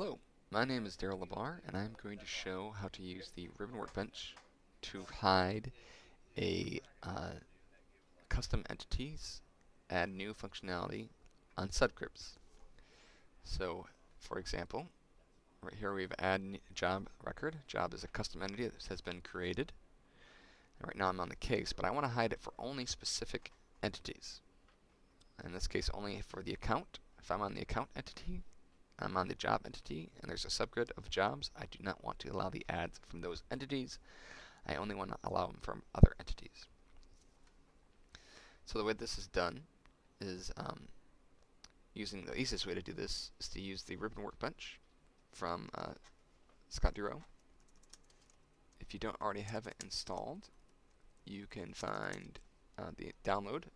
Hello, my name is Daryl Labar, and I'm going to show how to use the Ribbon Workbench to hide a custom entities, add new functionality on Subgrids. So, for example, right here we've added job record. Job is a custom entity that has been created. And right now I'm on the case, but I want to hide it for only specific entities. In this case, only for the account. If I'm on the account entity, I'm on the job entity, and there's a subgrid of jobs. I do not want to allow the ads from those entities. I only want to allow them from other entities. So the way this is done is using the easiest way to do this is to use the Ribbon Workbench from Scott Duro. If you don't already have it installed, you can find the download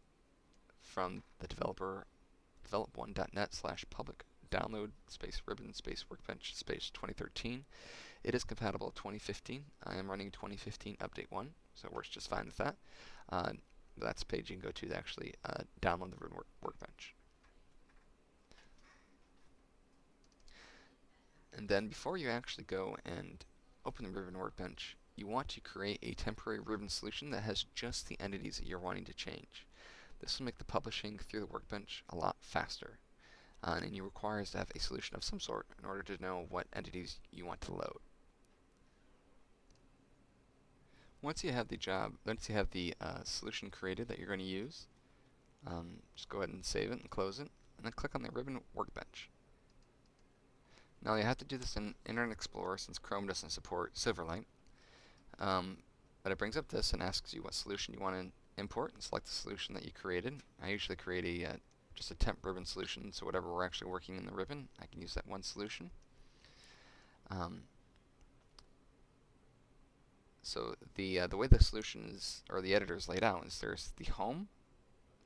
from the develop1.net/public download _ribbon workbench 2013. It is compatible with 2015. I am running 2015 update 1, so it works just fine with that. That's the page you can go to actually download the Ribbon Workbench. And then before you actually go and open the Ribbon Workbench, you want to create a temporary Ribbon solution that has just the entities that you're wanting to change. This will make the publishing through the Workbench a lot faster. And you require us to have a solution of some sort in order to know what entities you want to load. Once you have the solution created that you're going to use, just go ahead and save it and close it, and then click on the Ribbon Workbench. Now you have to do this in Internet Explorer since Chrome doesn't support Silverlight. But it brings up this and asks you what solution you want to import, and select the solution that you created. I usually create just a temp ribbon solution, so whatever we're actually working in the ribbon, I can use that one solution. So the way the solution is, or the editor is laid out, is there's the home.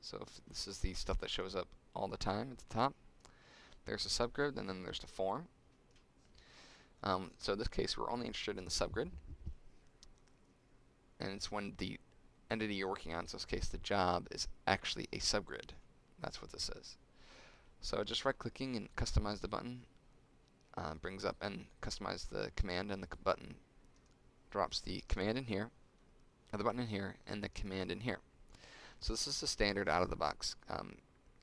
So if this is the stuff that shows up all the time at the top. There's a subgrid, and then there's the form. So in this case, we're only interested in the subgrid, and it's when the entity you're working on, so in this case the job, is actually a subgrid. That's what this is. So just right-clicking and customize the button brings up and customize the command, and the button drops the command in here, or the button in here, and the command in here. So this is the standard out-of-the-box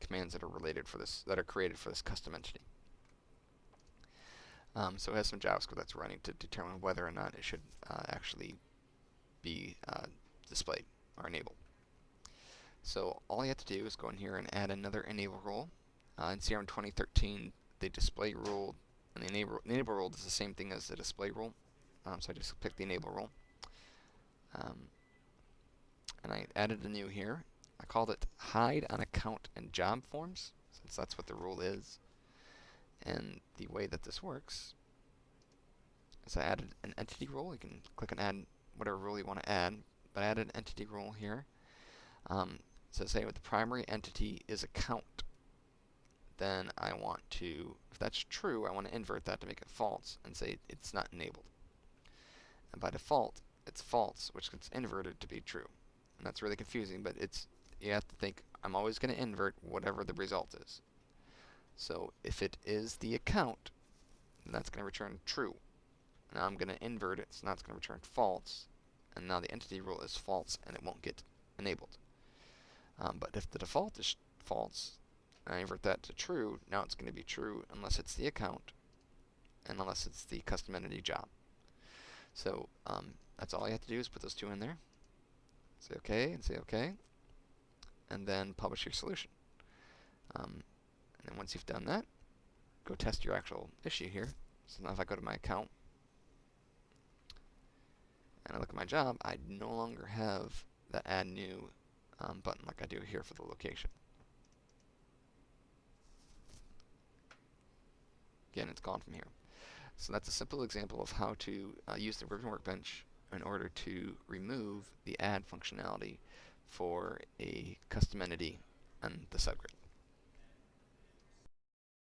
commands that are related for this, that are created for this custom entity. So it has some JavaScript that's running to determine whether or not it should actually be displayed or enabled. So all you have to do is go in here and add another enable rule. In CRM 2013, the display rule and the enable rule is the same thing as the display rule. So I just picked the enable rule. And I added a new here. I called it hide on account and job forms, since that's what the rule is. And the way that this works is I added an entity rule. You can click and add whatever rule you want to add, but I added an entity rule here. So say if the primary entity is account, then I want to, if that's true, I want to invert that to make it false and say it's not enabled. And by default, it's false, which gets inverted to be true. And that's really confusing, but you have to think, I'm always going to invert whatever the result is. So if it is the account, then that's going to return true. Now I'm going to invert it, so now it's going to return false. And now the entity rule is false, and it won't get enabled. But if the default is false, and I invert that to true, now it's going to be true unless it's the account, and unless it's the custom entity job. So that's all you have to do is put those two in there. Say OK, and say OK. And then publish your solution. And then once you've done that, go test your actual issue here. So now if I go to my account, and I look at my job, I no longer have that add new button like I do here for the location. Again, it's gone from here. So that's a simple example of how to use the Ribbon Workbench in order to remove the add functionality for a custom entity on the subgrid.